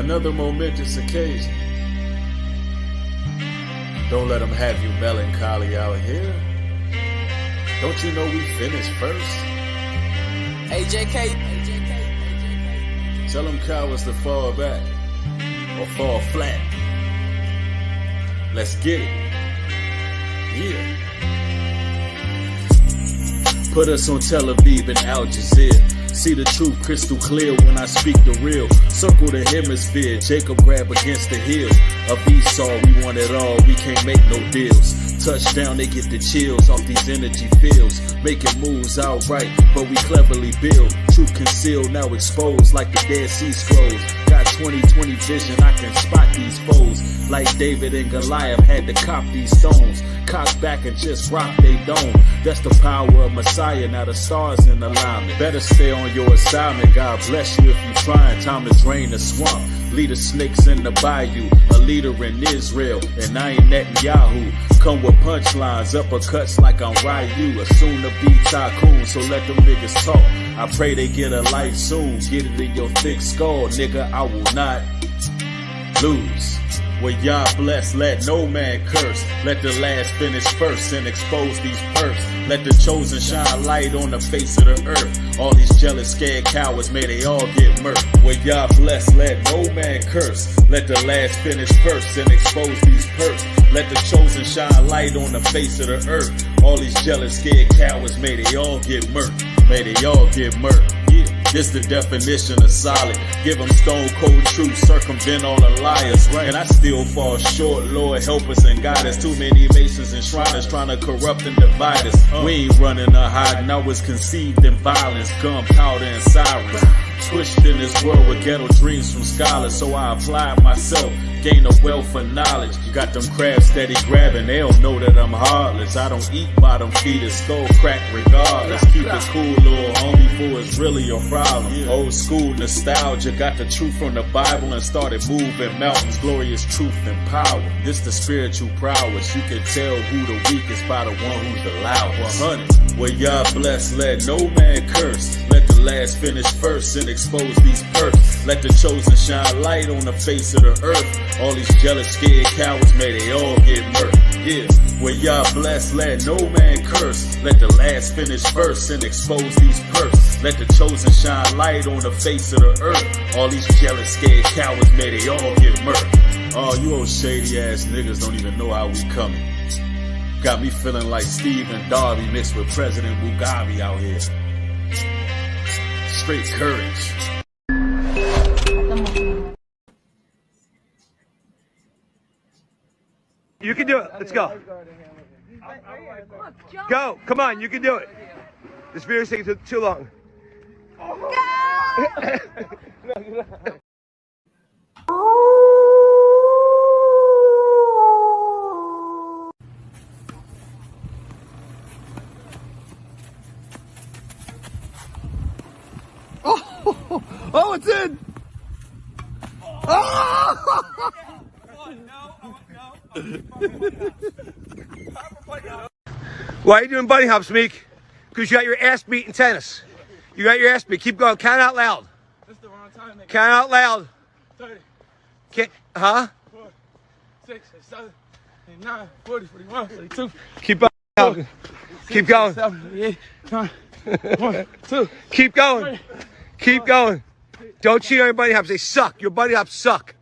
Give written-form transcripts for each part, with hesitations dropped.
Another momentous occasion. Don't let them have you melancholy out here. Don't you know we finished first? AJK. Tell them cowards to fall back or fall flat. Let's get it. Yeah. Put us on Tel Aviv and Al Jazeera. See the truth crystal clear when I speak the real. Circle the hemisphere, Jacob grab against the heels of Esau. We want it all, we can't make no deals. Touchdown, they get the chills off these energy fields. Making moves outright, but we cleverly build. Truth concealed, now exposed like the Dead Sea Scrolls. Got 20/20 vision, I can spot these foes. Like David and Goliath had to cop these stones. Cock back and just rock they dome. That's the power of Messiah, now the stars in alignment. Better stay on your assignment, God bless you if you trying. Time to drain the swamp, lead the snakes in the bayou. A leader in Israel, and I ain't Netanyahu. Come with punchlines, uppercuts like I'm Ryu. A soon to be tycoon, so let them niggas talk. I pray they get a life soon. Get it in your thick skull, nigga, I will not lose. Well, y'all bless, let no man curse. Let the last finish first and expose these perks. Let the chosen shine light on the face of the earth. All these jealous, scared cowards, may they all get murked. Well, y'all bless, let no man curse. Let the last finish first and expose these perks. Let the chosen shine light on the face of the earth. All these jealous, scared cowards, may they all get murked. May they all get murked. Yeah. This the definition of solid. Give them stone cold truth, circumvent all the liars. Right. And I still fall short, Lord help us and guide us. Too many masons and shriners trying to corrupt and divide us. We ain't running or hiding, I was conceived in violence. Gunpowder and sirens. Pushed in this world with ghetto dreams from scholars. So I applied myself, gain a wealth of knowledge. Got them crabs steady grabbing, they don't know that I'm heartless. I don't eat bottom feeders, skull crack regardless. Keep it cool, little homie, for it's really a problem. Old school nostalgia, got the truth from the Bible and started moving mountains. Glorious truth and power. This the spiritual prowess. You can tell who the weakest by the one who's the loudest. 100. Well, y'all bless, let no man curse. Let the last finish first and expose these perks. Let the chosen shine light on the face of the earth. All these jealous, scared cowards, may they all get murked. Yeah, well, y'all bless, let no man curse. Let the last finish first and expose these perks. Let the chosen shine light on the face of the earth. All these jealous, scared cowards, may they all get murked. Oh, you old shady ass niggas don't even know how we coming. Got me feeling like Steve and Darby mixed with President Mugabe out here. Straight courage. You can do it. Let's go. Go. Come on. You can do it. This video's taking too long. Oh, it's in. Oh! Why are you doing bunny hops, Meek? Because you got your ass beat in tennis. You got your ass beat. Keep going. Count out loud. That's the wrong time. Count out loud. 30. Can't, huh? 4, 6, 7, 8, 9, 40, 41, 42. Keep going. Keep going. 7, 8, 9, 1, 2. Keep going. Keep going. Don't cheat on your bunny hops. They suck. Your bunny hops suck.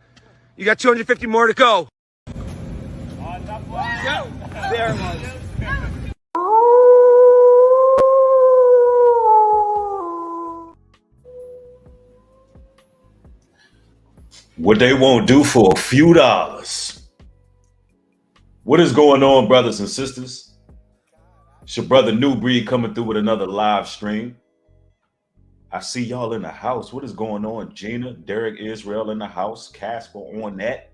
You got 250 more to go. Go. There it was. What they won't do for a few dollars. What is going on, brothers and sisters? It's your brother New Breed coming through with another live stream. I see y'all in the house. What is going on? Gina, Derek Israel in the house. Casper on that.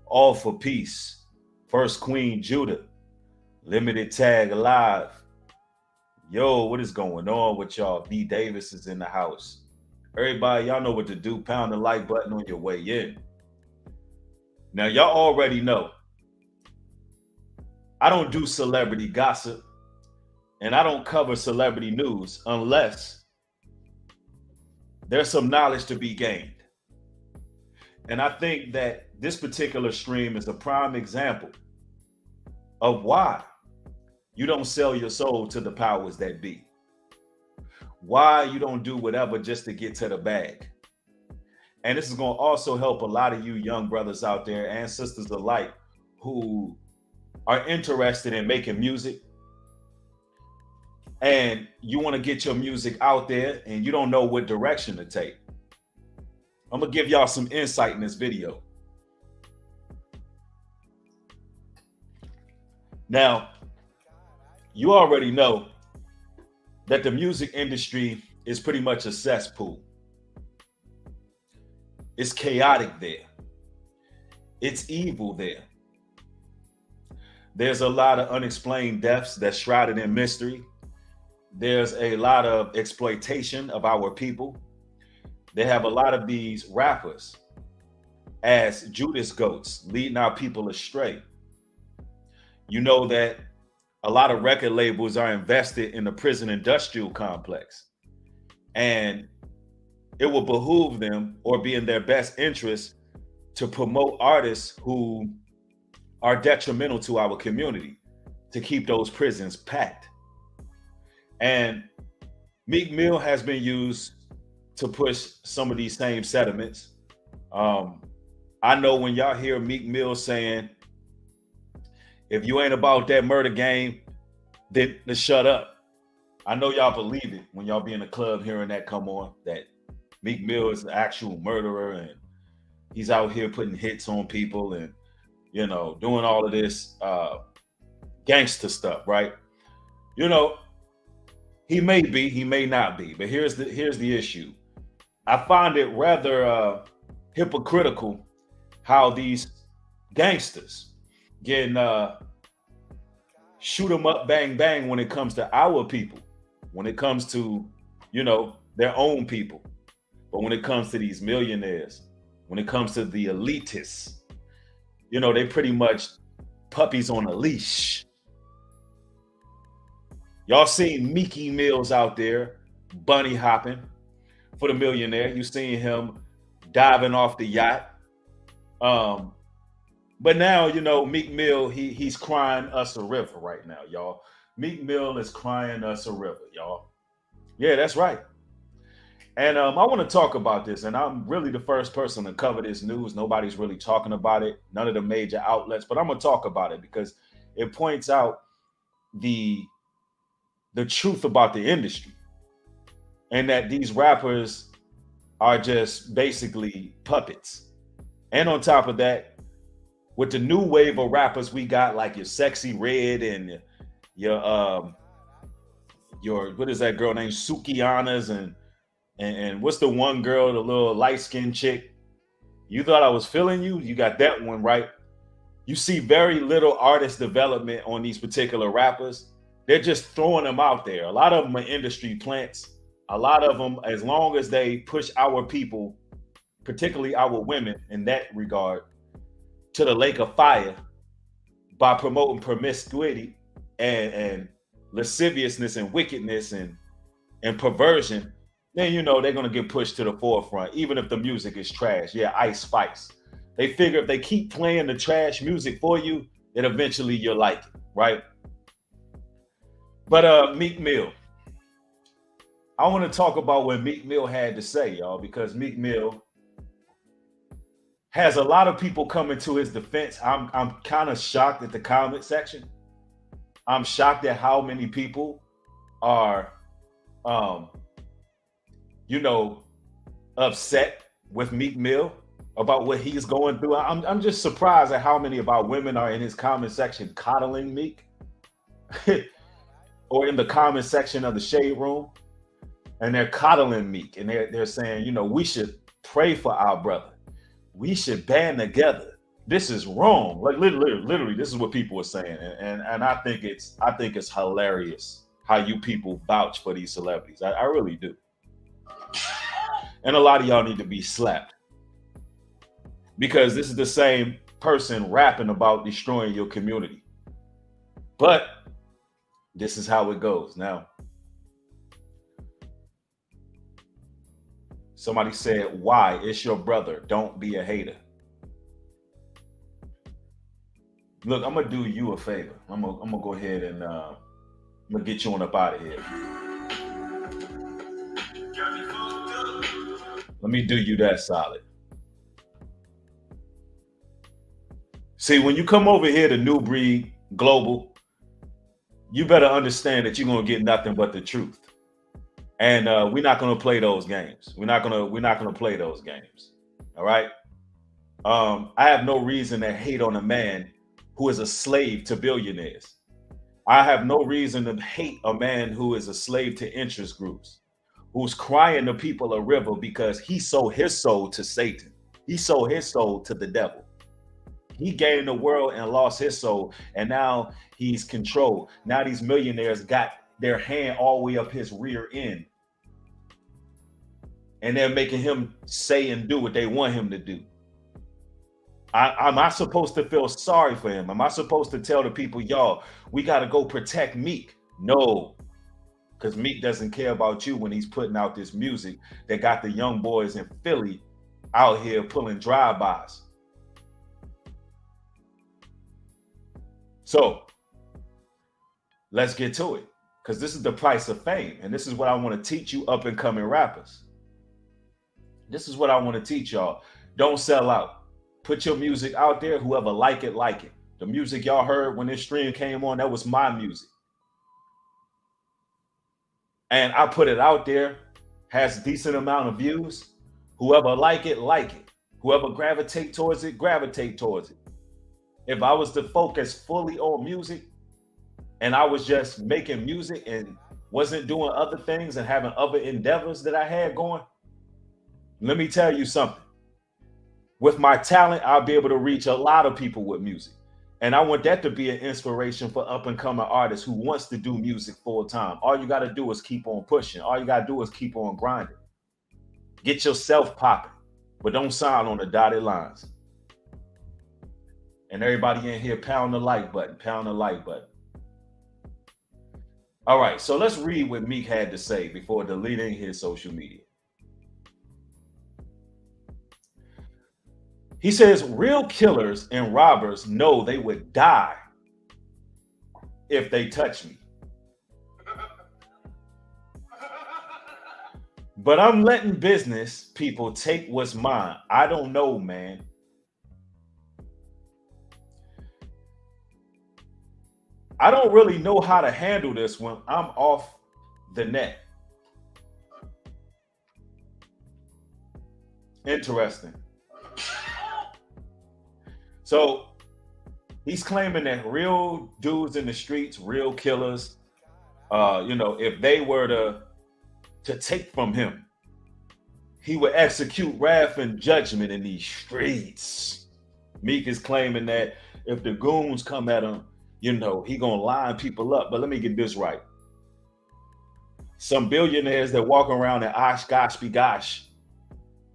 All for peace. First Queen Judah. Limited Tag Live. Yo, what is going on with y'all? B Davis is in the house. Everybody, y'all know what to do. Pound the like button on your way in. Now, y'all already know. I don't do celebrity gossip. And I don't cover celebrity news unless there's some knowledge to be gained. And I think that this particular stream is a prime example of why you don't sell your soul to the powers that be. Why you don't do whatever just to get to the bag. And this is going to also help a lot of you young brothers out there and sisters alike who are interested in making music, and you want to get your music out there and you don't know what direction to take. I'm going to give y'all some insight in this video. Now, you already know that the music industry is pretty much a cesspool. It's chaotic there. It's evil there. There's a lot of unexplained deaths that's shrouded in mystery. There's a lot of exploitation of our people. They have a lot of these rappers as Judas goats, leading our people astray. You know that a lot of record labels are invested in the prison industrial complex, and it will behoove them or be in their best interest to promote artists who are detrimental to our community, to keep those prisons packed. And Meek Mill has been used to push some of these same sentiments. I know when y'all hear Meek Mill saying, if you ain't about that murder game, then shut up. I know y'all believe it when y'all be in the club hearing that come on, that Meek Mill is an actual murderer and he's out here putting hits on people and, you know, doing all of this gangster stuff, right? You know, he may be, he may not be, but here's the issue. I find it rather hypocritical how these gangsters getting shoot 'em up, bang, bang when it comes to our people, when it comes to, you know, their own people. But when it comes to these millionaires, when it comes to the elitists, you know, they pretty much puppies on a leash. Y'all seen Meek Mills out there bunny hopping for the millionaire. You seen him diving off the yacht. But now, you know, Meek Mill, he's crying us a river right now, y'all. Meek Mill is crying us a river, y'all. Yeah, that's right. And I want to talk about this, and I'm really the first person to cover this news. Nobody's really talking about it, none of the major outlets, but I'm going to talk about it because it points out the truth about the industry, and that these rappers are just basically puppets. And on top of that, with the new wave of rappers we got, like your Sexy Red and your what is that girl named Sukiana's and what's the one girl, the little light-skinned chick? You thought I was feeling you? You got that one right. You see very little artist development on these particular rappers. They're just throwing them out there. A lot of them are industry plants. A lot of them, as long as they push our people, particularly our women in that regard, to the lake of fire by promoting promiscuity and lasciviousness and wickedness and perversion, then, you know, they're going to get pushed to the forefront, even if the music is trash. Yeah, Ice Spice. They figure if they keep playing the trash music for you, then eventually you'll like it, right? But Meek Mill. I want to talk about what Meek Mill had to say, y'all, because Meek Mill has a lot of people coming to his defense. I'm kind of shocked at the comment section. I'm shocked at how many people are, you know, upset with Meek Mill about what he's going through. I'm just surprised at how many of our women are in his comment section coddling Meek or in the comment section of the Shade Room, and they're coddling Meek, and they're saying, you know, we should pray for our brother. We should band together. This is wrong. Like literally, this is what people are saying, and I think it's hilarious how you people vouch for these celebrities. I really do. And a lot of y'all need to be slapped, because this is the same person rapping about destroying your community. But this is how it goes. Now, somebody said, why? It's your brother. Don't be a hater. Look, I'm gonna do you a favor. I'm gonna go ahead and I'm gonna get you on up out of here. Let me do you that solid. See, when you come over here to New Breed Global, you better understand that you're gonna get nothing but the truth. And we're not gonna play those games. We're not gonna play those games. All right. I have no reason to hate on a man who is a slave to billionaires. I have no reason to hate a man who is a slave to interest groups, who's crying the people a river because he sold his soul to Satan. He sold his soul to the devil. He gained the world and lost his soul, and now he's controlled. Now these millionaires got their hand all the way up his rear end, and they're making him say and do what they want him to do. Am I supposed to feel sorry for him? Am I supposed to tell the people, y'all, we got to go protect Meek? No, because Meek doesn't care about you when he's putting out this music that got the young boys in Philly out here pulling drive-bys. So let's get to it, because this is the price of fame. And this is what I want to teach you up and coming rappers. This is what I want to teach y'all. Don't sell out. Put your music out there. Whoever like it, like it. The music y'all heard when this stream came on, that was my music. And I put it out there, has a decent amount of views. Whoever like it, like it. Whoever gravitate towards it, gravitate towards it. If I was to focus fully on music and I was just making music and wasn't doing other things and having other endeavors that I had going, let me tell you something. With my talent, I'll be able to reach a lot of people with music. And I want that to be an inspiration for up and coming artists who wants to do music full time. All you got to do is keep on pushing. All you got to do is keep on grinding. Get yourself popping, but don't sign on the dotted lines. And everybody in here, pound the like button, pound the like button. All right, so let's read what Meek had to say before deleting his social media. He says, real killers and robbers know they would die if they touch me. But I'm letting business people take what's mine. I don't know, man. I don't really know how to handle this when I'm off the net. Interesting. So he's claiming that real dudes in the streets, real killers, if they were to take from him, he would execute wrath and judgment in these streets. Meek is claiming that if the goons come at him, he gonna line people up. But let me get this right. Some billionaires that walk around in Oshkosh Begosh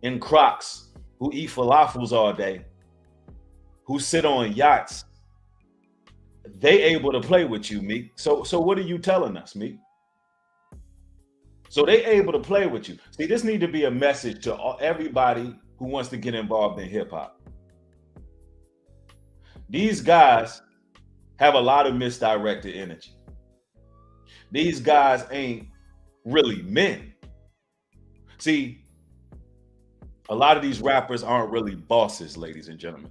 in Crocs, who eat falafels all day, who sit on yachts, they able to play with you, Meek. So what are you telling us, Meek? So they able to play with you. See, this need to be a message to everybody who wants to get involved in hip hop. These guys have a lot of misdirected energy. These guys ain't really men. See, a lot of these rappers aren't really bosses, ladies and gentlemen.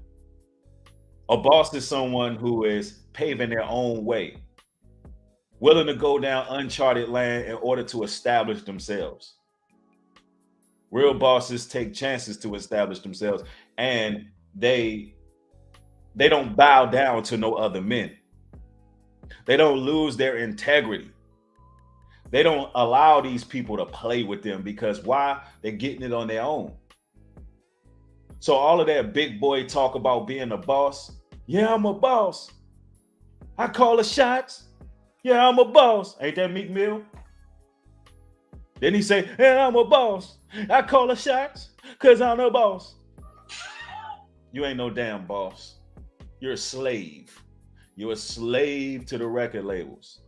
A boss is someone who is paving their own way, willing to go down uncharted land in order to establish themselves. Real bosses take chances to establish themselves, and they don't bow down to no other men. They don't lose their integrity. They don't allow these people to play with them, because why? They're getting it on their own. So all of that big boy talk about being a boss. Yeah, I'm a boss. I call the shots. Yeah, I'm a boss. Ain't that Meek Mill? Then he say, yeah, I'm a boss. I call the shots because I'm a boss. You ain't no damn boss. You're a slave. You're a slave to the record labels.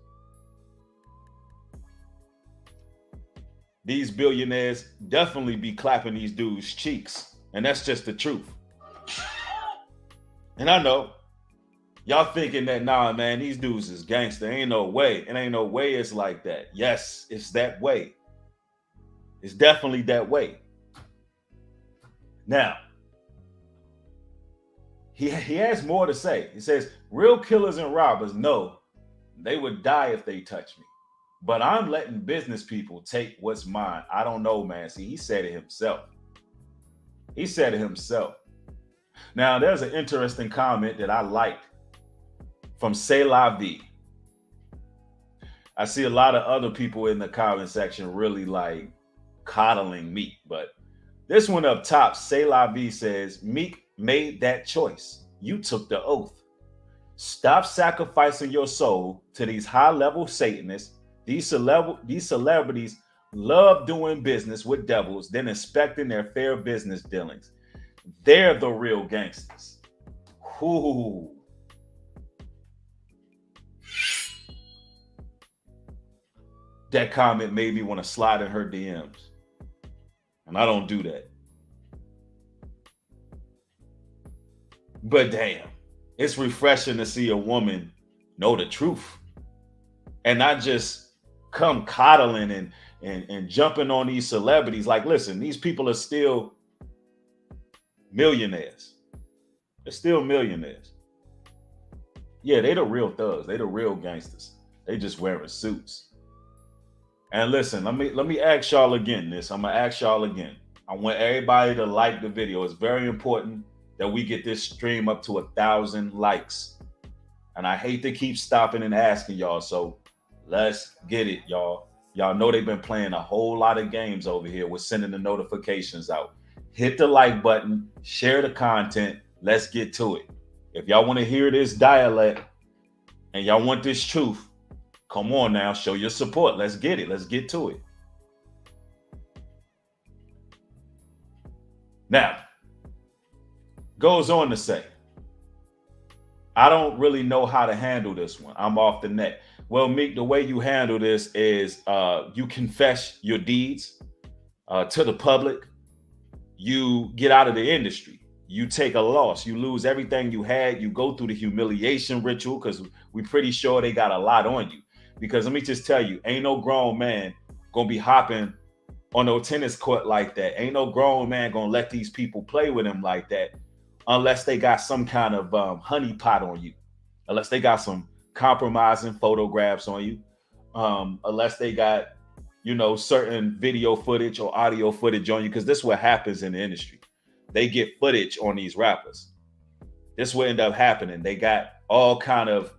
These billionaires definitely be clapping these dudes' cheeks. And that's just the truth. And I know Y'all thinking that, nah, man, these dudes is gangster. Ain't no way. It ain't no way it's like that. Yes, it's that way. It's definitely that way. Now, he has more to say. He says, real killers and robbers know they would die if they touch me. But I'm letting business people take what's mine. I don't know, man. See, he said it himself. He said it himself. Now, there's an interesting comment that I liked from C'est La Vie. I see a lot of other people in the comment section really like coddling Meek, but this one up top, C'est La Vie says, Meek made that choice. You took the oath. Stop sacrificing your soul to these high-level Satanists. These celebrities love doing business with devils, then inspecting their fair business dealings. They're the real gangsters. Ooh. That comment made me want to slide in her DMs. And I don't do that. But damn, it's refreshing to see a woman know the truth and not just come coddling and jumping on these celebrities. Like, listen, these people are still millionaires. They're still millionaires. Yeah, they the real thugs. They the real gangsters. They just wearing suits. And listen, let me ask y'all again this. I'm gonna ask y'all again. I want everybody to like the video. It's very important that we get this stream up to 1,000 likes. And I hate to keep stopping and asking y'all, so let's get it, y'all. Y'all know they've been playing a whole lot of games over here. We're sending the notifications out. Hit the like button, share the content. Let's get to it. If y'all want to hear this dialect and y'all want this truth, come on now, show your support. Let's get it. Let's get to it. Now, goes on to say, I don't really know how to handle this one. I'm off the net. Well, Meek, the way you handle this is you confess your deeds to the public. You get out of the industry. You take a loss. You lose everything you had. You go through the humiliation ritual because we're pretty sure they got a lot on you. Because let me just tell you, ain't no grown man gonna be hopping on no tennis court like that. Ain't no grown man gonna let these people play with him like that unless they got some kind of honeypot on you, unless they got some compromising photographs on you, unless they got, you know, certain video footage or audio footage on you, because this is what happens in the industry. They get footage on these rappers. This is what end up happening. They got all kind of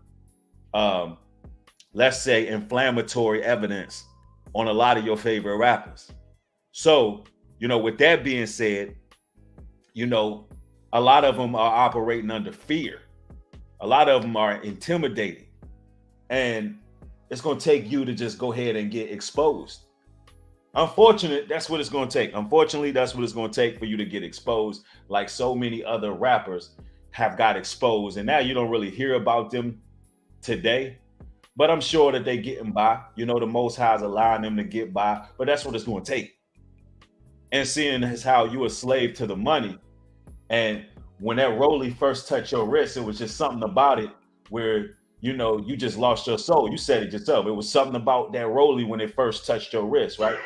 let's say inflammatory evidence on a lot of your favorite rappers. So, you know, with that being said, you know, a lot of them are operating under fear. A lot of them are intimidating. And it's going to take you to just go ahead and get exposed. Unfortunately, that's what it's going to take. Unfortunately, that's what it's going to take for you to get exposed, like so many other rappers have got exposed. And now you don't really hear about them today. But I'm sure that they getting by. You know, the Most High is allowing them to get by. But that's what it's going to take. And seeing as how you a slave to the money. And when that rollie first touched your wrist, it was just something about it where, you know, you just lost your soul. You said it yourself. It was something about that rollie when it first touched your wrist, right?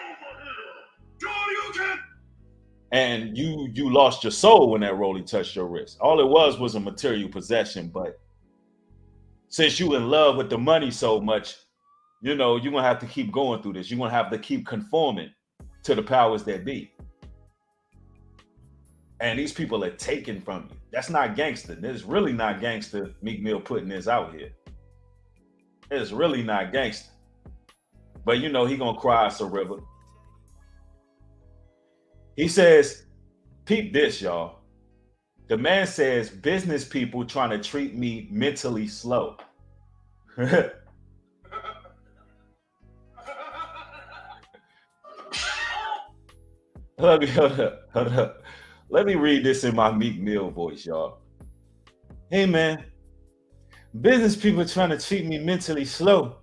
And you lost your soul when that rollie touched your wrist. All it was a material possession. But since you in love with the money so much, you know, you're going to have to keep going through this. You're going to have to keep conforming to the powers that be. And these people are taken from you. That's not gangster. This is really not gangster, Meek Mill putting this out here. It's really not gangster. But you know, he gonna cry us a river. He says, peep this, y'all. The man says, business people trying to treat me mentally slow. Hold up. Let me read this in my Meek Mill voice, y'all. Hey, man. Business people trying to treat me mentally slow.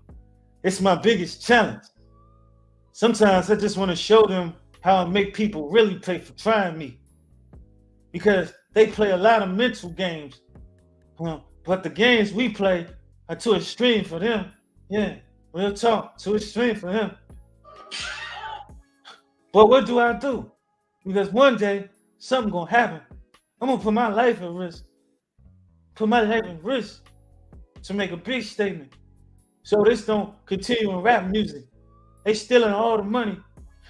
It's my biggest challenge. Sometimes I just want to show them how I make people really pay for trying me. Because they play a lot of mental games But the games we play are too extreme for them. Yeah, real talk, too extreme for him. But what do I do? Because one day something gonna happen. I'm gonna put my life at risk. Put my life at risk to make a big statement. So this don't continue in rap music. They stealing all the money,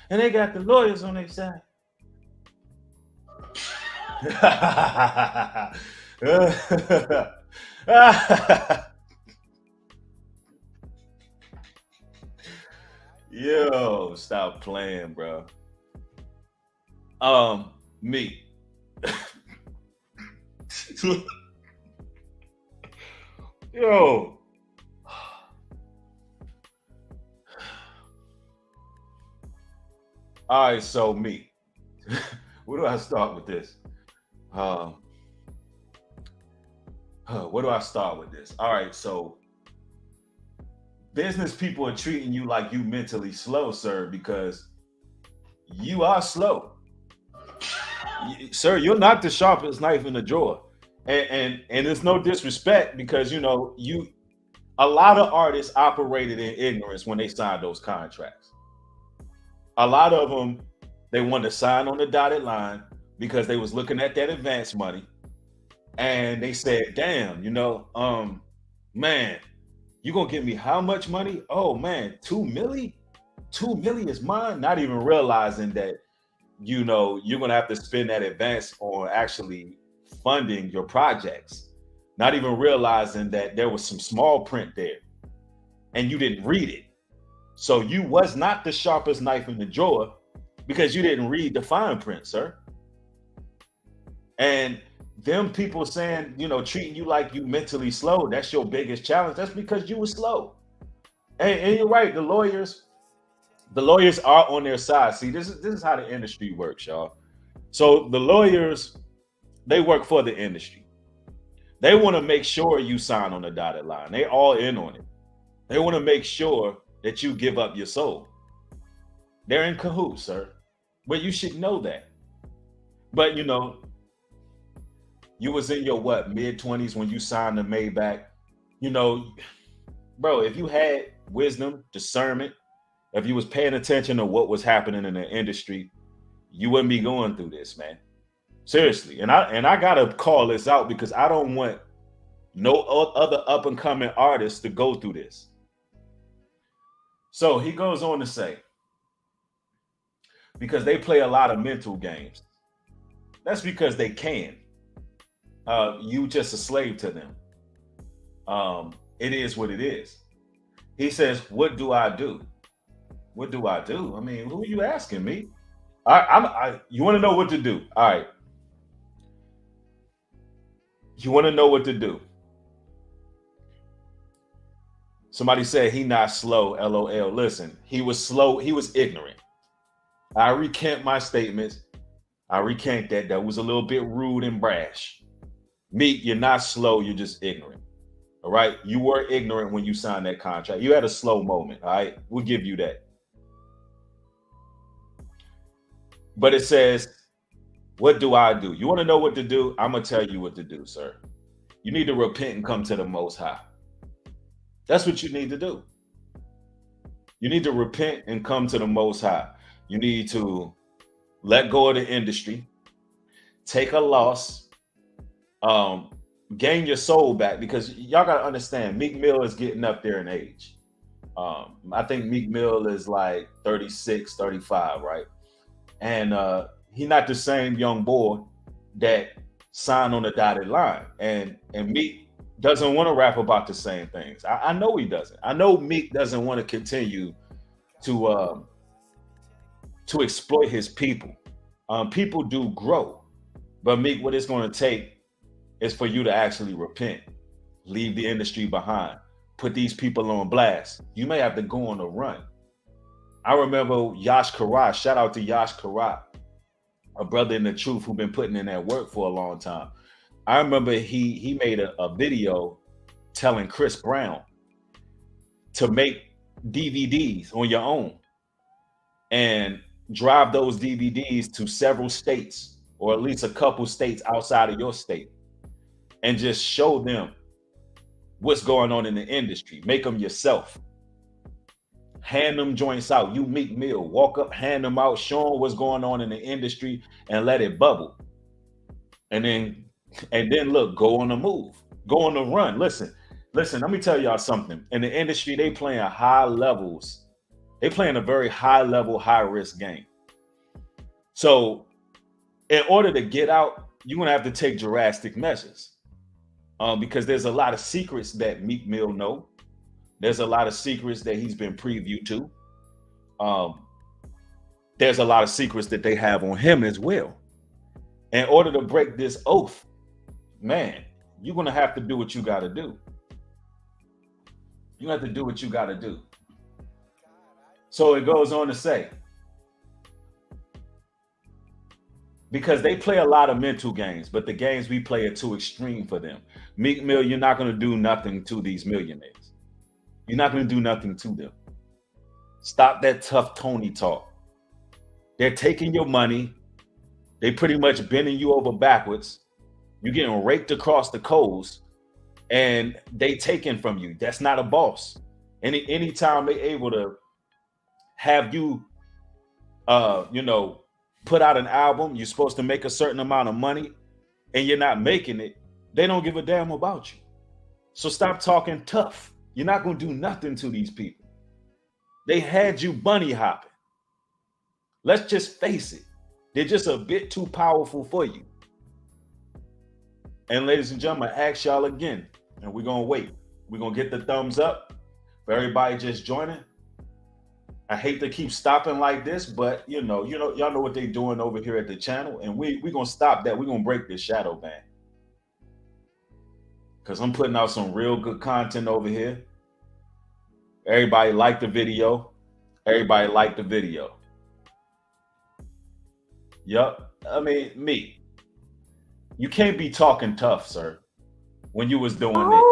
and they got the lawyers on their side. Yo, stop playing, bro. Me. Yo. All right, so me. Where do I start with this? Where do I start with this? All right, so business people are treating you like you mentally slow, sir, because you are slow. Sir, you're not the sharpest knife in the drawer. And it's no disrespect because a lot of artists operated in ignorance when they signed those contracts. A lot of them, they wanted to sign on the dotted line because they was looking at that advance money, and they said, "Damn, man, you gonna give me how much money? Oh man, 2 million? 2 million is mine." Not even realizing that you're gonna have to spend that advance on actually funding your projects. Not even realizing that there was some small print there, and you didn't read it. So you was not the sharpest knife in the drawer because you didn't read the fine print, sir. And them people saying, treating you like you mentally slow, that's your biggest challenge. That's because you were slow. And you're right, the lawyers are on their side. See, this is how the industry works, y'all. So the lawyers, they work for the industry. They want to make sure you sign on the dotted line. They all in on it. They want to make sure that you give up your soul. They're in cahoots, sir. But you should know that. But you was in your mid-20s when you signed the Maybach. Bro, if you had wisdom, discernment, if you was paying attention to what was happening in the industry, you wouldn't be going through this, man. Seriously. And I gotta call this out because I don't want no other up-and-coming artists to go through this. So he goes on to say, because they play a lot of mental games. That's because they can. You just a slave to them. It is what it is. He says, what do I do? What do I do? I mean, who are you asking me? You want to know what to do? All right. You want to know what to do? Somebody said he not slow, LOL. Listen, he was slow. He was ignorant. I recant my statements. I recant that. That was a little bit rude and brash. Meek, you're not slow. You're just ignorant. All right. You were ignorant when you signed that contract. You had a slow moment. All right. We'll give you that. But it says, what do I do? You want to know what to do? I'm going to tell you what to do, sir. You need to repent and come to the Most High. That's what you need to do. You need to repent and come to the Most High. You need to let go of the industry, take a loss, gain your soul back, because y'all got to understand, Meek Mill is getting up there in age. I think Meek Mill is like 36, 35, right? And he's not the same young boy that signed on the dotted line. And Meek doesn't want to rap about the same things. I know he doesn't. I know Meek doesn't want to continue to exploit his people. People do grow. But Meek, what it's going to take is for you to actually repent, leave the industry behind, put these people on blast. You may have to go on a run. I remember Yash Karat, shout out to Yash Karat, a brother in the truth who's been putting in that work for a long time. I remember he made a video telling Chris Brown to make DVDs on your own and drive those DVDs to several states, or at least a couple states outside of your state, and just show them what's going on in the industry. Make them yourself. Hand them joints out. You Meek Mill, walk up, hand them out, show them what's going on in the industry, and let it bubble. And then look, go on the move, go on the run. Listen. Let me tell y'all something. In the industry, they playing high levels. They playing a very high level, high risk game. So, in order to get out, you're gonna have to take drastic measures, because there's a lot of secrets that Meek Mill know. There's a lot of secrets that he's been previewed to. There's a lot of secrets that they have on him as well. In order to break this oath, man, you're gonna have to do what you gotta do. You have to do what you gotta do. So it goes on to say, because they play a lot of mental games, but the games we play are too extreme for them. Meek Mill, you're not gonna do nothing to these millionaires. You're not gonna do nothing to them. Stop that tough Tony talk. They're taking your money. They pretty much bending you over backwards. You're getting raked across the coals, and they taking from you. That's not a boss. Anytime they able to have you, put out an album, you're supposed to make a certain amount of money, and you're not making it, they don't give a damn about you. So stop talking tough. You're not gonna do nothing to these people. They had you bunny hopping. Let's just face it. They're just a bit too powerful for you. And ladies and gentlemen, I ask y'all again, and we're gonna wait. We're gonna get the thumbs up for everybody just joining. I hate to keep stopping like this, but y'all know what they're doing over here at the channel, and we're gonna stop that. We're gonna break this shadow ban. Because I'm putting out some real good content over here. Everybody like the video. Everybody like the video. Yup. I mean, me. You can't be talking tough, sir, when you was doing it.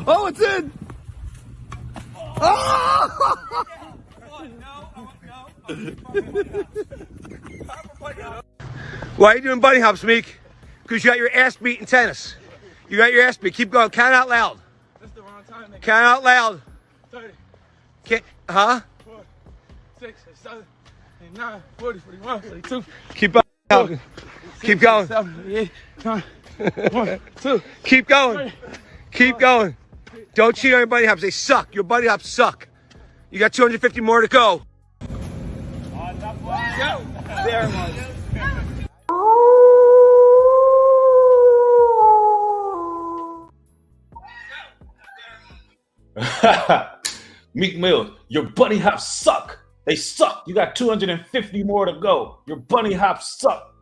Oh, it's in. Why are you doing bunny hops, Meek? Because you got your ass beat in tennis. You got your ass beat. Keep going. Count out loud. That's the wrong time. Nigga. Count out loud. 30. Can't, huh? 4, 6, 7, 8, 9, 40, 41, 42. Keep going. Keep going. 7, 8, 9, 1, 2. Keep going. Keep going. Don't cheat on your bunny hops. They suck. Your bunny hops suck. You got 250 more to go. Go. There it was. Meek Mill, your bunny hops suck. They suck. You got 250 more to go. Your bunny hops suck.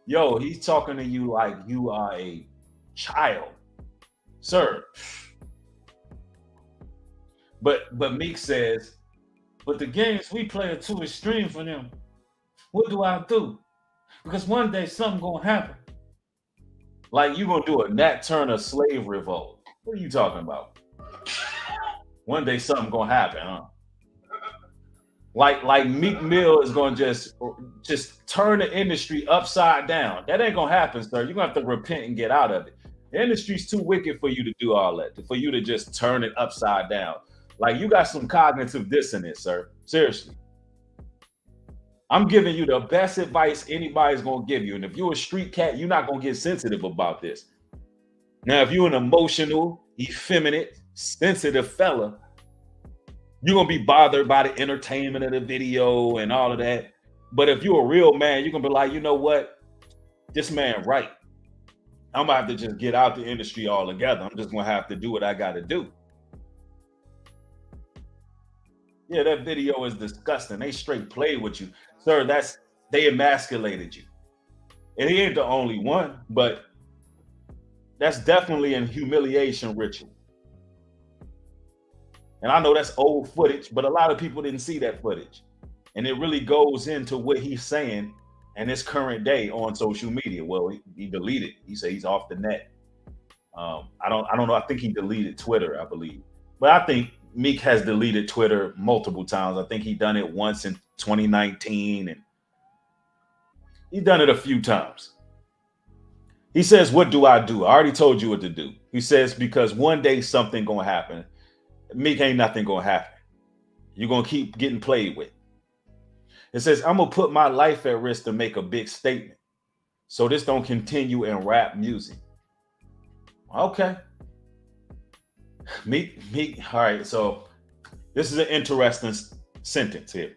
Yo, he's talking to you like you are a child, sir. But Meek says, but the games we play are too extreme for them. What do I do? Because one day something gonna happen. Like you gonna do a Nat Turner slave revolt. What are you talking about? One day something gonna happen, huh? Like Meek Mill is gonna just turn the industry upside down. That ain't gonna happen, sir. You're gonna have to repent and get out of it. The industry's too wicked for you to do all that, for you to just turn it upside down. Like you got some cognitive dissonance, sir. Seriously. I'm giving you the best advice anybody's gonna give you. And if you're a street cat, you're not gonna get sensitive about this. Now, if you're an emotional, effeminate, sensitive fella, you're gonna be bothered by the entertainment of the video and all of that. But if you're a real man, you're gonna be like, you know what? This man right. I'm gonna have to just get out the industry altogether. I'm just gonna have to do what I gotta do. Yeah, that video is disgusting. They straight played with you. Sir, they emasculated you. And he ain't the only one, but that's definitely a humiliation ritual. And I know that's old footage, but a lot of people didn't see that footage. And it really goes into what he's saying in this current day on social media. Well, he deleted. He said he's off the net. I don't know. I think he deleted Twitter, I believe. But I think Meek has deleted Twitter multiple times. I think he done it once in 2019, and he done it a few times. He says, what do? I already told you what to do. He says, because one day something gonna happen. Meek, ain't nothing gonna happen. You're gonna keep getting played with. It says, I'm gonna put my life at risk to make a big statement. So this don't continue in rap music. Okay. Meek, all right, so this is an interesting sentence here.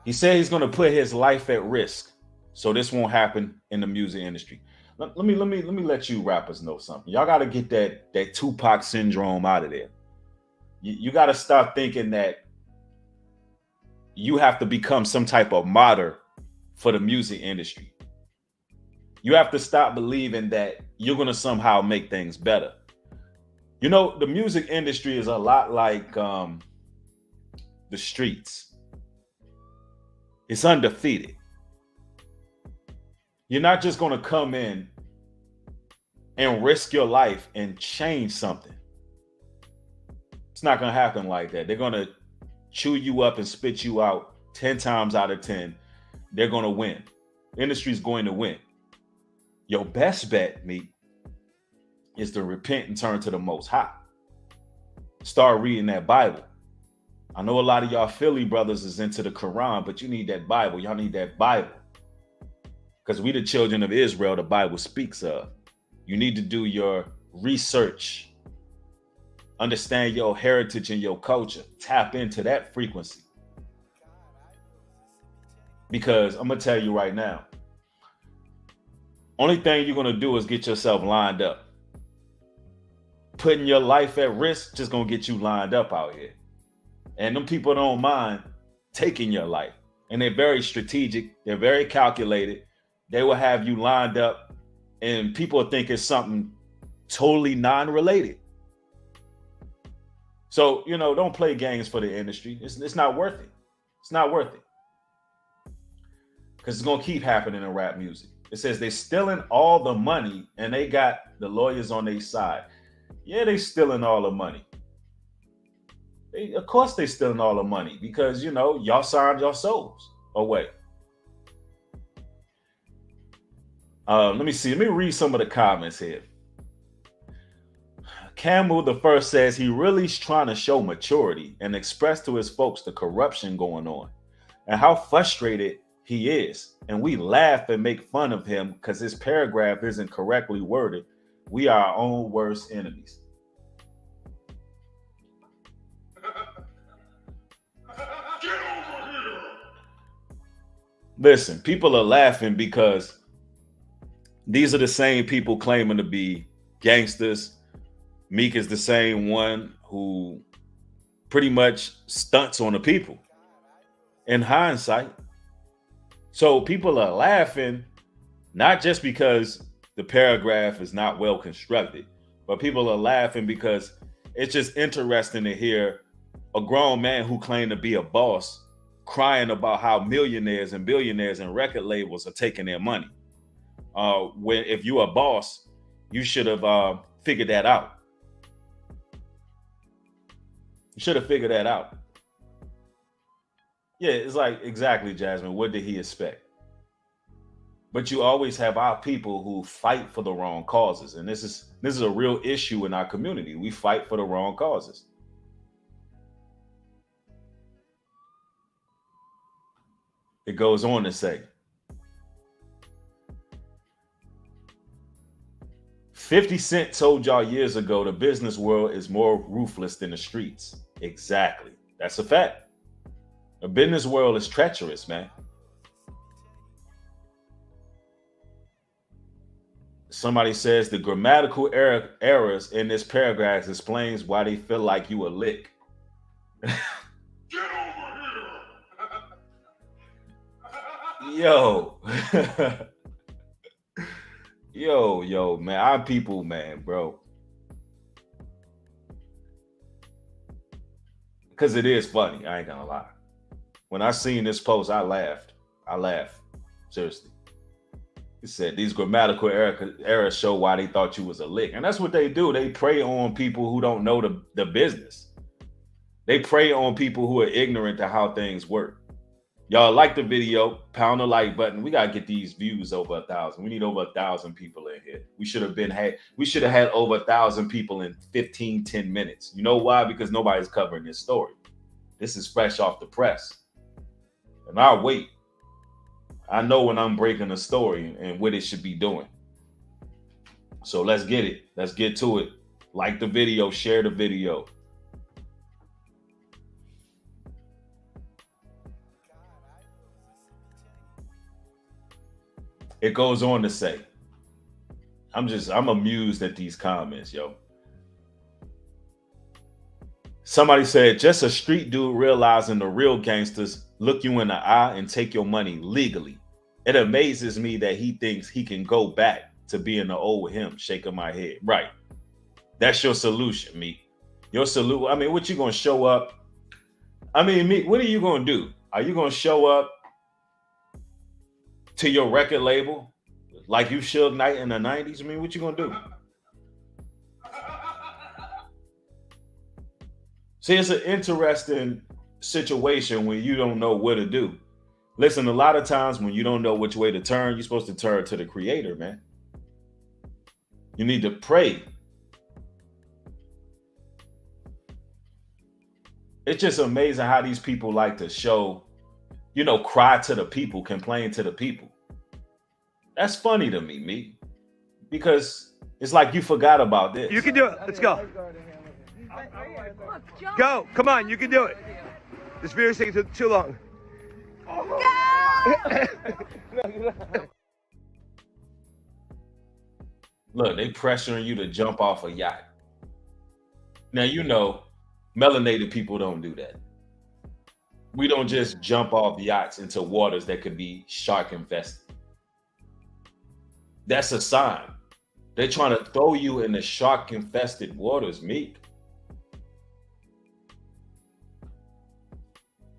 He said he's gonna put his life at risk. So this won't happen in the music industry. Let me let you rappers know something. Y'all got to get that Tupac syndrome out of there. You got to stop thinking that you have to become some type of martyr for the music industry. You have to stop believing that you're going to somehow make things better. You know, the music industry is a lot like the streets. It's undefeated. You're not just going to come in and risk your life and change something. It's not going to happen like that. They're going to chew you up and spit you out 10 times out of 10. They're going to win. The industry's going to win. Your best bet, Meek, is to repent and turn to the Most High. Start reading that Bible. I know a lot of y'all Philly brothers is into the Quran, but you need that Bible. Y'all need that Bible. Because we the children of Israel, the Bible speaks of. You need to do your research. Understand your heritage and your culture. Tap into that frequency. Because I'm going to tell you right now, only thing you're going to do is get yourself lined up. Putting your life at risk just going to get you lined up out here. And them people don't mind taking your life. And they're very strategic. They're very calculated. They will have you lined up and people think it's something totally non-related. So, you know, don't play games for the industry. It's not worth it. It's not worth it. Because it's going to keep happening in rap music. It says they're stealing all the money and they got the lawyers on their side. Yeah, they stealing all the money. Of course they stealing all the money because, you know, y'all signed your souls away. Let me see. Let me read some of the comments here. Campbell the first says he really's trying to show maturity and express to his folks the corruption going on and how frustrated he is. And we laugh and make fun of him because his paragraph isn't correctly worded. We are our own worst enemies. Listen, people are laughing because these are the same people claiming to be gangsters. Meek is the same one who pretty much stunts on the people in hindsight. So people are laughing, not just because the paragraph is not well constructed, but people are laughing because it's just interesting to hear a grown man who claimed to be a boss crying about how millionaires and billionaires and record labels are taking their money. When if you're a boss, you should have figured that out. You should have figured that out. Yeah, it's like, exactly, Jasmine. What did he expect? But you always have our people who fight for the wrong causes. And this is a real issue in our community. We fight for the wrong causes. It goes on to say, 50 Cent told y'all years ago the business world is more ruthless than the streets. Exactly. That's a fact. The business world is treacherous, man. Somebody says the grammatical errors in this paragraph explains why they feel like you a lick. Get over here. Yo. Yo, man. Our people, man, bro. Because it is funny. I ain't gonna lie. When I seen this post, I laughed. Seriously. He said these grammatical errors show why they thought you was a lick. And that's what they do. They prey on people who don't know the business. They prey on people who are ignorant to how things work. Y'all like the video, pound the like button. We gotta get these views over 1,000. We need over 1,000 people in here. We should have had over 1,000 people in 10 minutes. You know why? Because nobody's covering this story. This is fresh off the press. And I'll wait. I know when I'm breaking a story and what it should be doing. So let's get it. Let's get to it. Like the video, share the video. It goes on to say, I'm amused at these comments, yo. Somebody said, just a street dude realizing the real gangsters look you in the eye and take your money legally. It amazes me that he thinks he can go back to being the old him, shaking my head. Right. That's your solution, Meek. Your solution. I mean, what you gonna show up? I mean, Meek, what are you gonna do? Are you gonna show up to your record label like you Suge Knight in the 90s? I mean, what you gonna do? See, it's an interesting situation when you don't know what to do. Listen, a lot of times when you don't know which way to turn, you're supposed to turn to the creator, man. You need to pray. It's just amazing how these people like to show, you know, cry to the people, complain to the people. That's funny to me, Meek, because it's like you forgot about this. You can do it. Let's go. Go. Come on. You can do it. This video's taking too long. Look, they pressuring you to jump off a yacht. Now, you know, melanated people don't do that. We don't just jump off yachts into waters that could be shark infested. That's a sign. They're trying to throw you in the shark infested waters, Meek.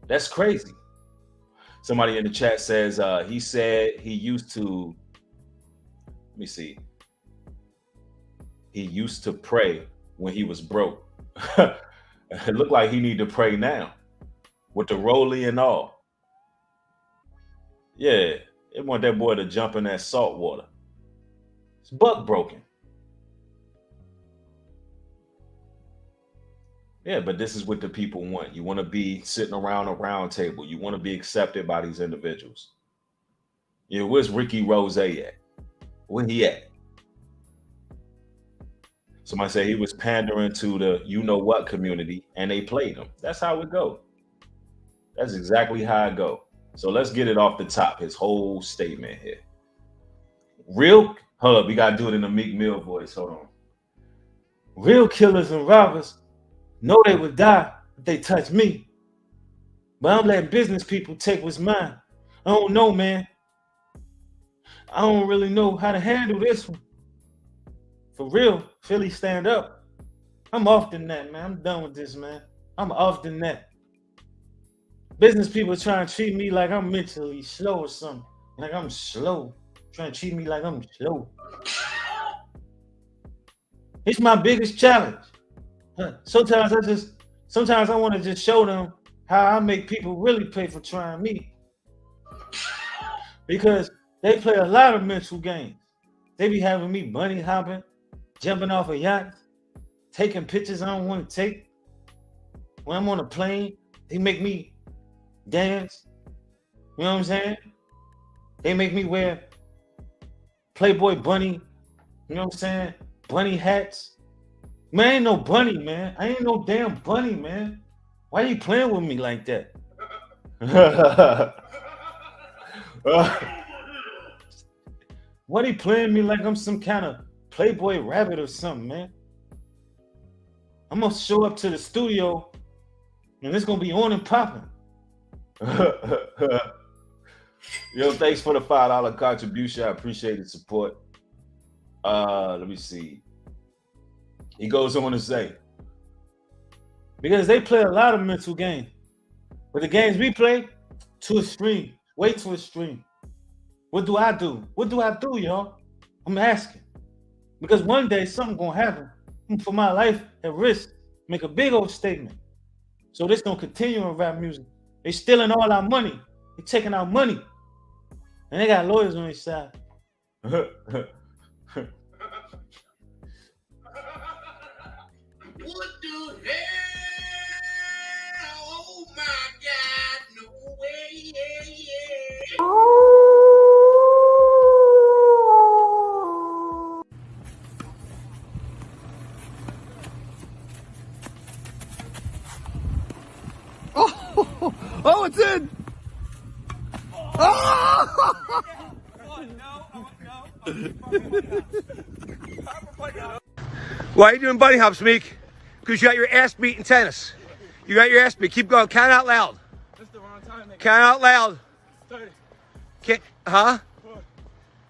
That's crazy. Somebody in the chat says he said he used to, let me see. He used to pray when he was broke. It looked like he need to pray now with the rollie and all. Yeah, they want that boy to jump in that salt water. It's buck broken. Yeah, but this is what the people want. You want to be sitting around a round table. You want to be accepted by these individuals. Yeah, where's Ricky Rose at? Where he at? Somebody said he was pandering to the you-know-what community, and they played him. That's how it go. That's exactly how it go. So let's get it off the top, his whole statement here. Hold up, we got to do it in the Meek Mill voice. Hold on. Real killers and robbers know they would die if they touch me. But I'm letting business people take what's mine. I don't know, man. I don't really know how to handle this one. For real, Philly stand up. I'm off the net, man. I'm done with this, man. I'm off the net. Business people trying to treat me like I'm mentally slow or something. Like I'm slow. Trying to treat me like I'm slow. It's my biggest challenge. Sometimes I want to just show them how I make people really pay for trying me. Because they play a lot of mental games. They be having me bunny hopping, jumping off a yacht, taking pictures I don't want to take. When I'm on a plane, they make me dance. You know what I'm saying? They make me wear Playboy bunny, you know what I'm saying? Bunny hats. Man, I ain't no bunny, man. I ain't no damn bunny, man. Why you playing with me like that? What he playing me like I'm some kind of Playboy rabbit or something, man? I'm gonna show up to the studio and it's gonna be on and popping. Yo, thanks for the $5 contribution. I appreciate the support. Let me see. He goes on to say, because they play a lot of mental games. But the games we play, too extreme, way too extreme. What do I do? What do I do, y'all? I'm asking. Because one day something gonna happen. For my life at risk, make a big old statement. So this gonna continue in rap music. They stealing all our money. They taking our money. And they got lawyers on their side. What the hell? Oh my God, no way. Oh, it's in. Why are you doing bunny hops, Meek? Because you got your ass beat in tennis. You got your ass beat. Keep going. Count out loud. That's the wrong time, nigga. Count out loud. 30, Can't, huh? 4,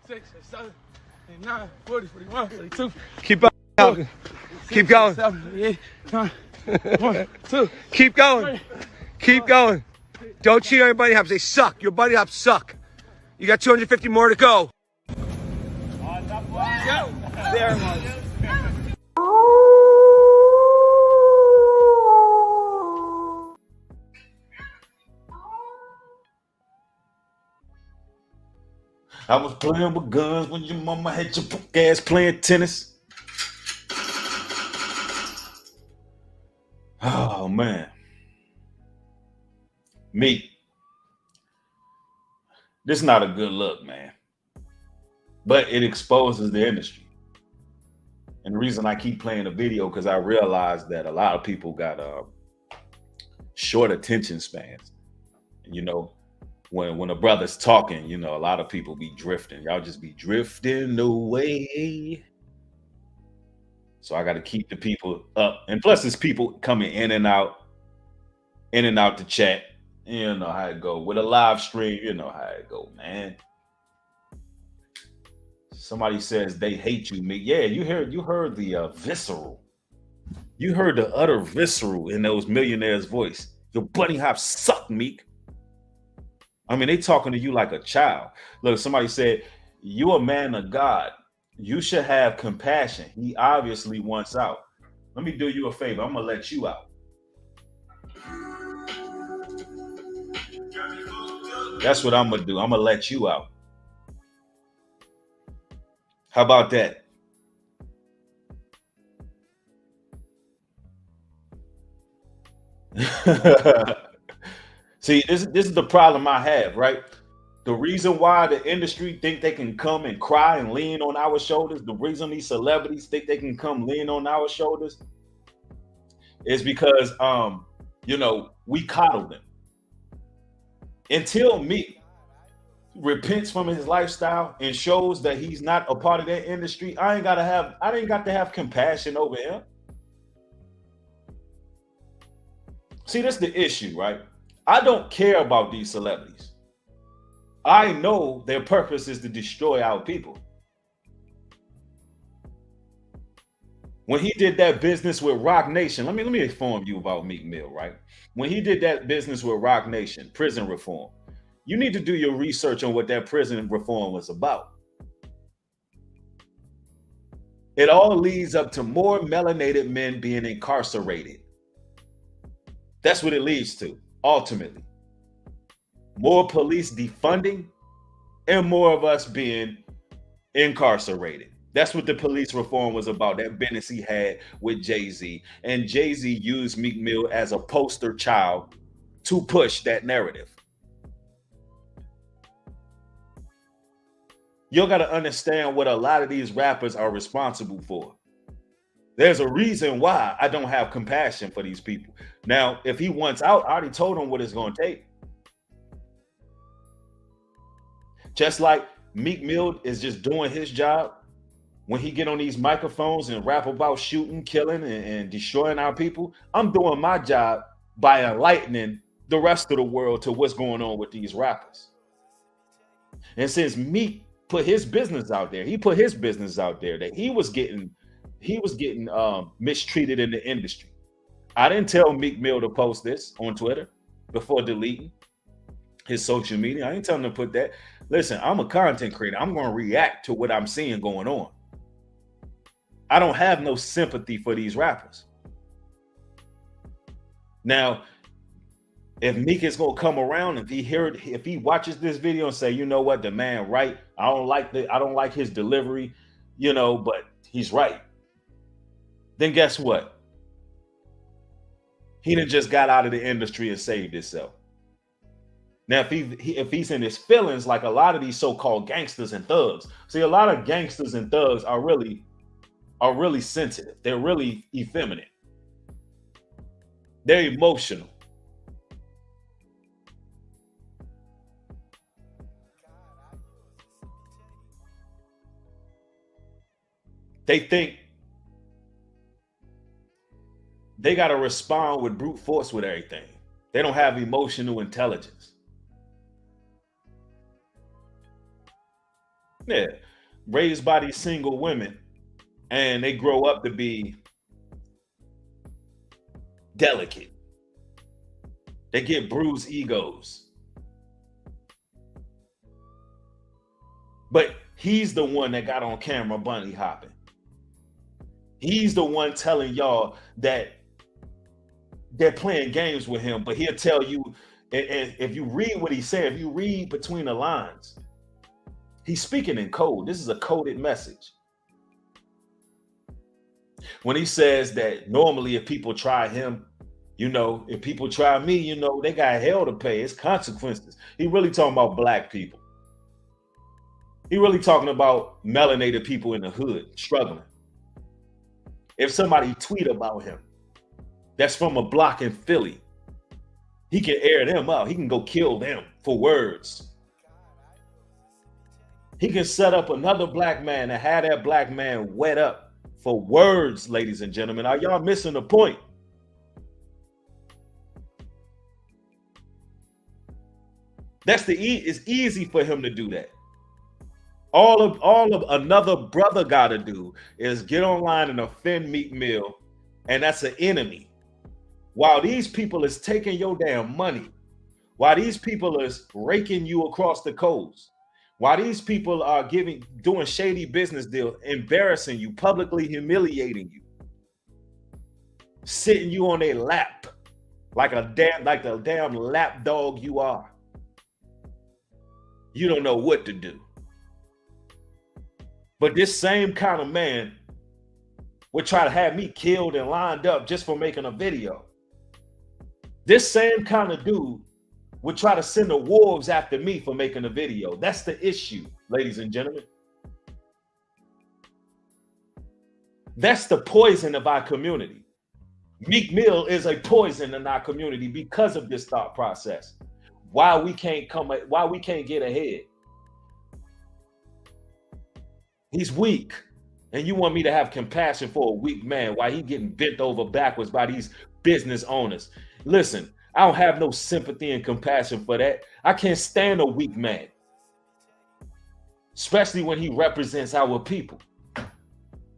6, 7, 8, 9, 40, 41, 42. Keep going. Keep going. 7, 8, 9, 1, 2. Keep going. Keep going. Don't cheat on your bunny hops. They suck. Your bunny hops suck. You got 250 more to go. There it was. I was playing with guns when your mama had your punk ass playing tennis. Oh man. Meek. This is not a good look, man. But it exposes the industry. And the reason I keep playing the video, because I realize that a lot of people got short attention spans. You know, when a brother's talking, you know, a lot of people be drifting. Y'all just be drifting away. So I got to keep the people up. And plus, there's people coming in and out the chat. You know how it go. With a live stream, you know how it go, man. Somebody says they hate you, Meek. Yeah, you heard the visceral. You heard the utter visceral in those millionaires' voice. Your bunny hops suck, Meek. I mean, they talking to you like a child. Look, somebody said, you a man of God. You should have compassion. He obviously wants out. Let me do you a favor. I'm going to let you out. That's what I'm going to do. I'm going to let you out. How about that? See, this is the problem I have, right? The reason why the industry think they can come and cry and lean on our shoulders, the reason these celebrities think they can come lean on our shoulders is because, you know, we coddle them. Until Meek repents from his lifestyle and shows that he's not a part of that industry, I ain't got to have compassion over him. See, that's the issue, right? I don't care about these celebrities. I know their purpose is to destroy our people. When he did that business with Rock Nation, let me inform you about Meek Mill, right? When he did that business with Rock Nation, prison reform, you need to do your research on what that prison reform was about. It all leads up to more melanated men being incarcerated. That's what it leads to, ultimately. More police defunding and more of us being incarcerated. That's what the police reform was about, that business he had with Jay-Z. And Jay-Z used Meek Mill as a poster child to push that narrative. You got to understand what a lot of these rappers are responsible for. There's a reason why I don't have compassion for these people. Now, if he wants out, I already told him what it's going to take. Just like Meek Mill is just doing his job. When he get on these microphones and rap about shooting, killing, and destroying our people, I'm doing my job by enlightening the rest of the world to what's going on with these rappers. And since Meek put his business out there, that he was getting mistreated in the industry. I didn't tell Meek Mill to post this on Twitter before deleting. his social media. I ain't telling him to put that. Listen, I'm a content creator. I'm going to react to what I'm seeing going on. I don't have no sympathy for these rappers. Now, if Meek is gonna come around, if he watches this video and say, you know what, the man right, I don't like his delivery, but he's right. Then guess what? He done just got out of the industry and saved himself. Now, if he's in his feelings, like a lot of these so-called gangsters and thugs, see, a lot of gangsters and thugs are really sensitive. They're really effeminate. They're emotional. They think they got to respond with brute force with everything. They don't have emotional intelligence. Yeah, raised by these single women, and they grow up to be delicate. They get bruised egos. But he's the one that got on camera bunny hopping. He's the one telling y'all that they're playing games with him, but he'll tell you, and if you read what he said, if you read between the lines, he's speaking in code. This is a coded message. When he says that normally if people try him, if people try me, they got hell to pay. It's consequences. He really talking about black people. He really talking about melanated people in the hood struggling. If somebody tweet about him that's from a block in Philly, he can air them out. He can go kill them for words. He can set up another black man and have that black man wet up for words, ladies and gentlemen. Are y'all missing the point? It's easy for him to do that. All of another brother gotta do is get online and offend Meek Mill, and that's an enemy. While these people is taking your damn money, while these people is raking you across the coast, while these people are doing shady business deals, embarrassing you, publicly humiliating you, sitting you on their lap like the damn lap dog you are. You don't know what to do. But this same kind of man would try to have me killed and lined up just for making a video. This same kind of dude would try to send the wolves after me for making a video. That's the issue, ladies and gentlemen. That's the poison of our community. Meek Mill is a poison in our community because of this thought process. Why we can't get ahead. He's weak. And you want me to have compassion for a weak man while he getting bent over backwards by these business owners. Listen, I don't have no sympathy and compassion for that. I can't stand a weak man, especially when he represents our people.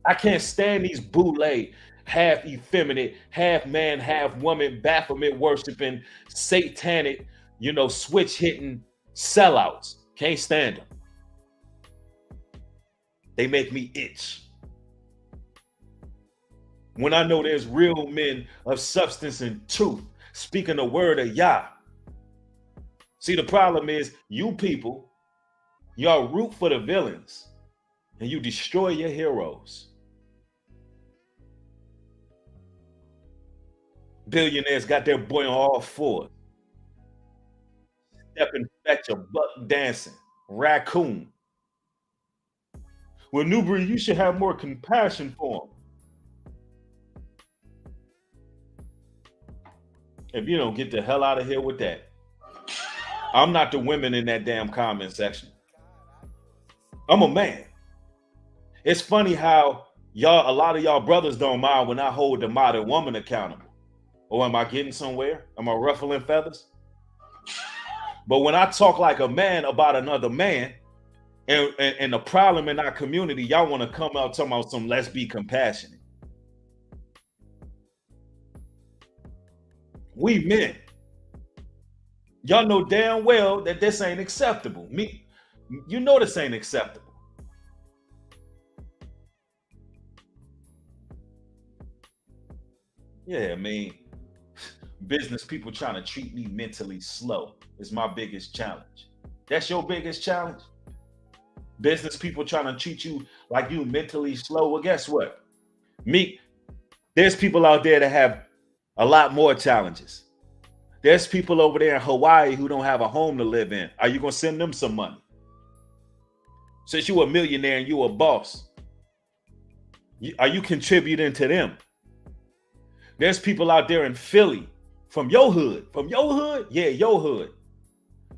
I can't stand these boule, half effeminate, half man, half woman, Baphomet worshiping, satanic, switch hitting sellouts. Can't stand them. They make me itch. When I know there's real men of substance and truth speaking the word of Yah. See, the problem is you people, y'all root for the villains and you destroy your heroes. Billionaires got their boy on all fours. Stepping, fetcher, buck dancing, raccoon. Well, Newbury, you should have more compassion for him. If you don't get the hell out of here with that. I'm not the women in that damn comment section. I'm a man. It's funny how a lot of y'all brothers don't mind when I hold the modern woman accountable. Or am I getting somewhere? Am I ruffling feathers? But when I talk like a man about another man, and the problem in our community, y'all want to come out talking about some let's be compassionate. We men. Y'all know damn well that this ain't acceptable. You know this ain't acceptable. Yeah, I mean, business people trying to treat me mentally slow is my biggest challenge. That's your biggest challenge? Business people trying to treat you like you mentally slow. Well, guess what? Meek, there's people out there that have a lot more challenges. There's people over there in Hawaii who don't have a home to live in. Are you going to send them some money? Since you're a millionaire and you're a boss, are you contributing to them? There's people out there in Philly from your hood, yeah, your hood,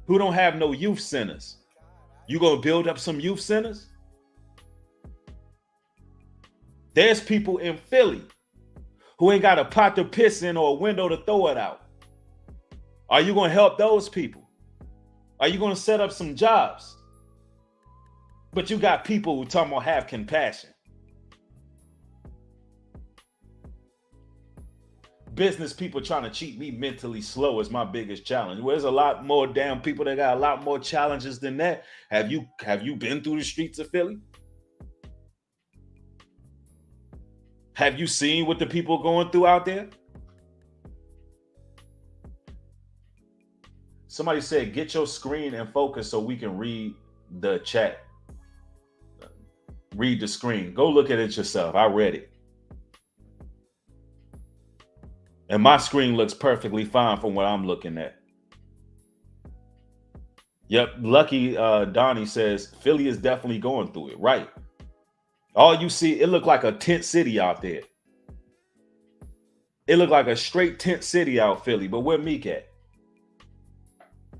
who don't have no youth centers. You gonna build up some youth centers? There's people in Philly who ain't got a pot to piss in or a window to throw it out. Are you gonna help those people? Are you gonna set up some jobs? But you got people who talking about have compassion. Business people trying to cheat me mentally slow is my biggest challenge. Well, there's a lot more damn people that got a lot more challenges than that. Have you been through the streets of Philly? Have you seen what the people going through out there? Somebody said, get your screen and focus so we can read the chat. Read the screen. Go look at it yourself. I read it. And my screen looks perfectly fine from what I'm looking at. Yep, Lucky Donnie says, Philly is definitely going through it. Right. All you see, it looked like a tent city out there. It looked like a straight tent city out Philly. But where Meek at?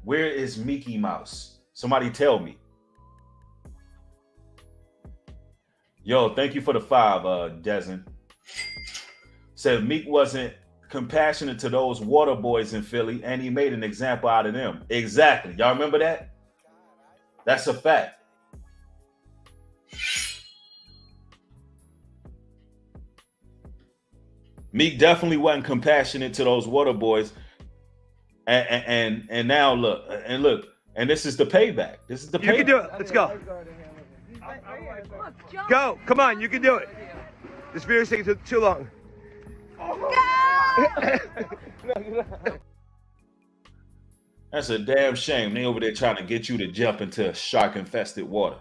Where is Mickey Mouse? Somebody tell me. Yo, thank you for the 5, Desin. Said Meek wasn't compassionate to those water boys in Philly, and he made an example out of them. Exactly. Y'all remember that? That's a fact. Meek definitely wasn't compassionate to those water boys. And now look, and this is the payback. This is the payback. You can do it. Let's go. Go. Come on, you can do it. This video's taking too long. That's a damn shame. They over there trying to get you to jump into shark-infested water.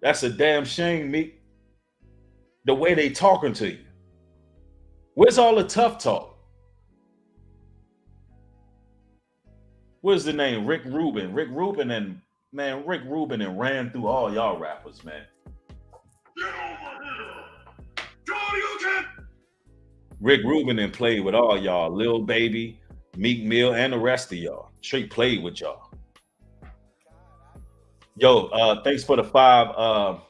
That's a damn shame, Meek. The way they talking to you. Where's all the tough talk? What's the name? Rick Rubin. Rick Rubin and ran through all y'all rappers, man. Get over here. Joe, Rick Rubin and played with all y'all. Lil Baby, Meek Mill, and the rest of y'all. Straight played with y'all. Yo, thanks for the 5.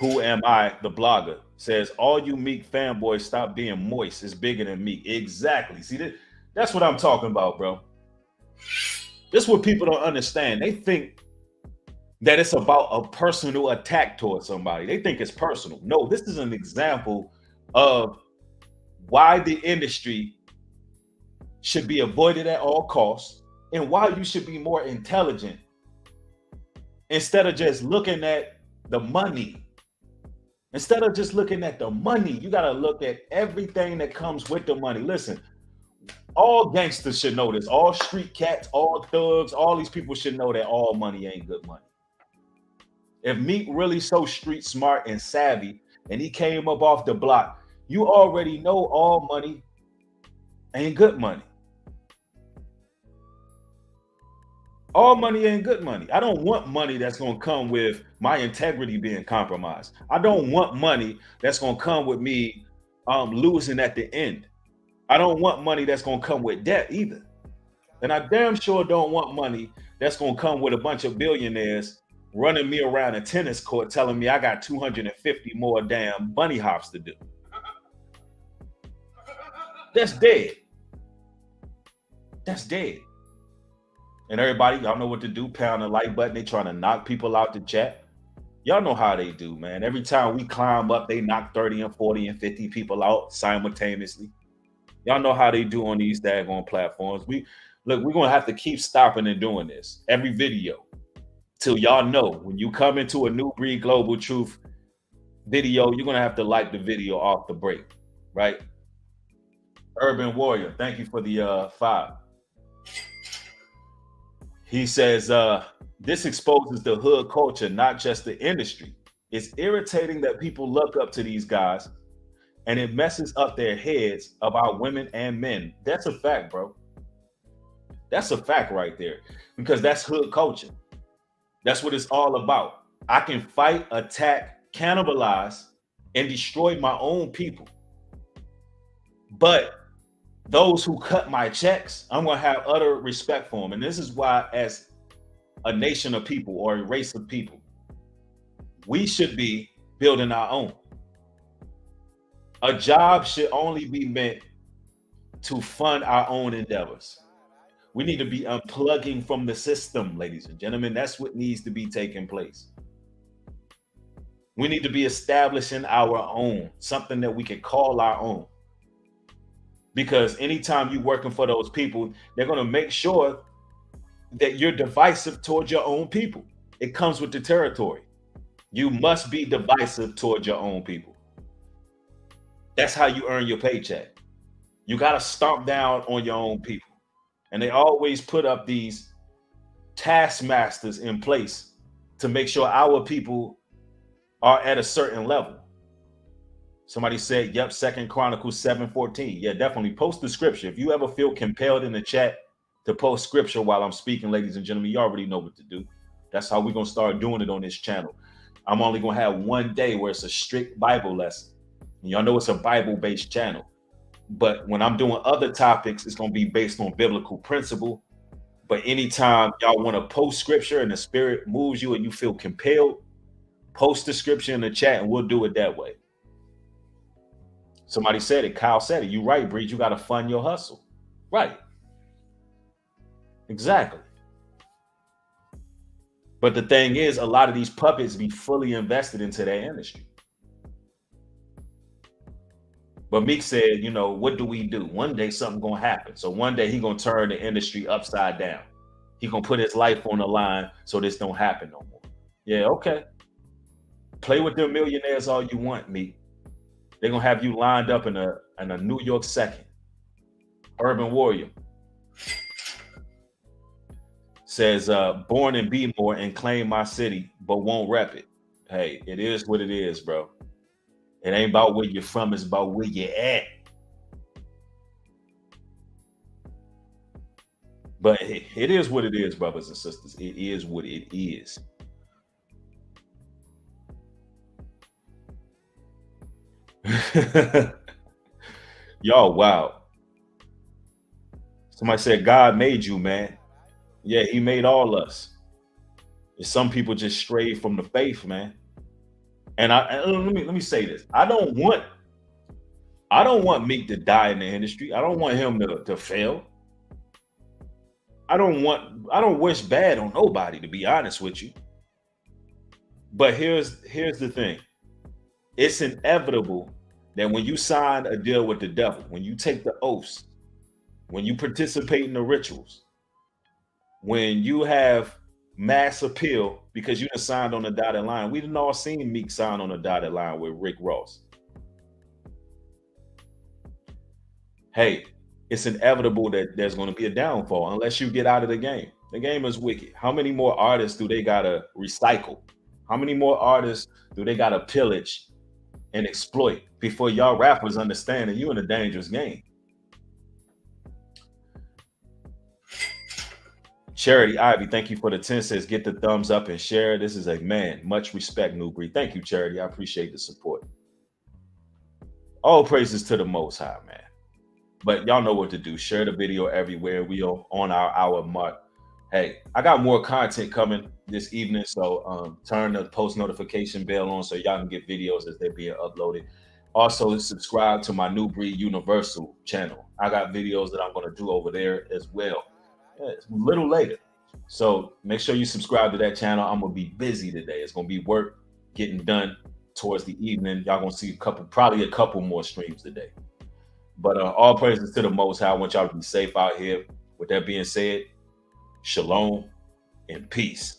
Who am I? The blogger says, all you Meek fanboys stop being moist. It's bigger than Meek. Exactly. See, that's what I'm talking about, bro. This is what people don't understand. They think that it's about a personal attack towards somebody. They think it's personal. No, this is an example of why the industry should be avoided at all costs and why you should be more intelligent instead of just looking at the money. Instead of just looking at the money, you got to look at everything that comes with the money. Listen, all gangsters should know this. All street cats, all thugs, all these people should know that all money ain't good money. If Meek really so street smart and savvy and he came up off the block, you already know all money ain't good money. All money ain't good money. I don't want money that's going to come with my integrity being compromised. I don't want money that's going to come with me losing at the end. I don't want money that's going to come with debt either. And I damn sure don't want money that's going to come with a bunch of billionaires running me around a tennis court telling me I got 250 more damn bunny hops to do. That's dead. That's dead. And everybody, y'all know what to do. Pound the like button. They trying to knock people out the chat. Y'all know how they do, man. Every time we climb up, they knock 30 and 40 and 50 people out simultaneously. Y'all know how they do on these daggone platforms. We're gonna have to keep stopping and doing this every video till y'all know when you come into a New Breed Global Truth video, you're gonna have to like the video off the break, right? Urban Warrior, thank you for the 5. He says, this exposes the hood culture, not just the industry. It's irritating that people look up to these guys and it messes up their heads about women and men. That's a fact, bro. That's a fact right there, because that's hood culture. That's what it's all about. I can fight, attack, cannibalize, and destroy my own people. But those who cut my checks, I'm going to have utter respect for them. And this is why, as a nation of people or a race of people, we should be building our own. A job should only be meant to fund our own endeavors. We need to be unplugging from the system, ladies and gentlemen. That's what needs to be taking place. We need to be establishing our own, something that we can call our own. Because anytime you're working for those people, they're going to make sure that you're divisive towards your own people. It comes with the territory. You must be divisive towards your own people. That's how you earn your paycheck. You got to stomp down on your own people. And they always put up these taskmasters in place to make sure our people are at a certain level. Somebody said, yep, 2 Chronicles 7:14. Yeah, definitely post the scripture. If you ever feel compelled in the chat to post scripture while I'm speaking, ladies and gentlemen, you already know what to do. That's how we're going to start doing it on this channel. I'm only going to have one day where it's a strict Bible lesson. And y'all know it's a Bible-based channel. But when I'm doing other topics, it's going to be based on biblical principle. But anytime y'all want to post scripture and the spirit moves you and you feel compelled, post the scripture in the chat and we'll do it that way. Somebody said it. Kyle said it. You're right, Breed. You got to fund your hustle. Right. Exactly. But the thing is, a lot of these puppets be fully invested into their industry. But Meek said, you know, what do we do? One day something going to happen. So one day he going to turn the industry upside down. He going to put his life on the line so this don't happen no more. Yeah, okay. Play with them millionaires all you want, Meek. They're going to have you lined up in a New York second. Urban Warrior says, born in Bmore and claim my city, but won't rep it. Hey, it is what it is, bro. It ain't about where you're from, it's about where you're at. But it is what it is, brothers and sisters. It is what it is. Y'all, wow. Somebody said God made you, man. Yeah, he made all us. And some people just stray from the faith, man. And let me say this. I don't want Meek to die in the industry. I don't want him to fail. I don't wish bad on nobody, to be honest with you. But here's the thing. It's inevitable that when you sign a deal with the devil, when you take the oaths, when you participate in the rituals, when you have mass appeal because you done signed on the dotted line. We done all seen Meek sign on the dotted line with Rick Ross. Hey, it's inevitable that there's going to be a downfall unless you get out of the game. The game is wicked. How many more artists do they got to recycle? How many more artists do they got to pillage and exploit before y'all rappers understand that you in a dangerous game? Charity Ivy, thank you for the 10 says, get the thumbs up and share. This is a man. Much respect, New Breed. Thank you, Charity. I appreciate the support. All praises to the Most High, man. But y'all know what to do. Share the video everywhere. We are on our hour mark. Hey, I got more content coming this evening, so turn the post notification bell on so y'all can get videos as they're being uploaded. Also, subscribe to my New Breed Universal channel. I got videos that I'm going to do over there as well. It's a little later. So make sure you subscribe to that channel. I'm going to be busy today. It's going to be work getting done towards the evening. Y'all going to see probably a couple more streams today. But all praises to the Most High. I want y'all to be safe out here. With that being said, shalom and peace.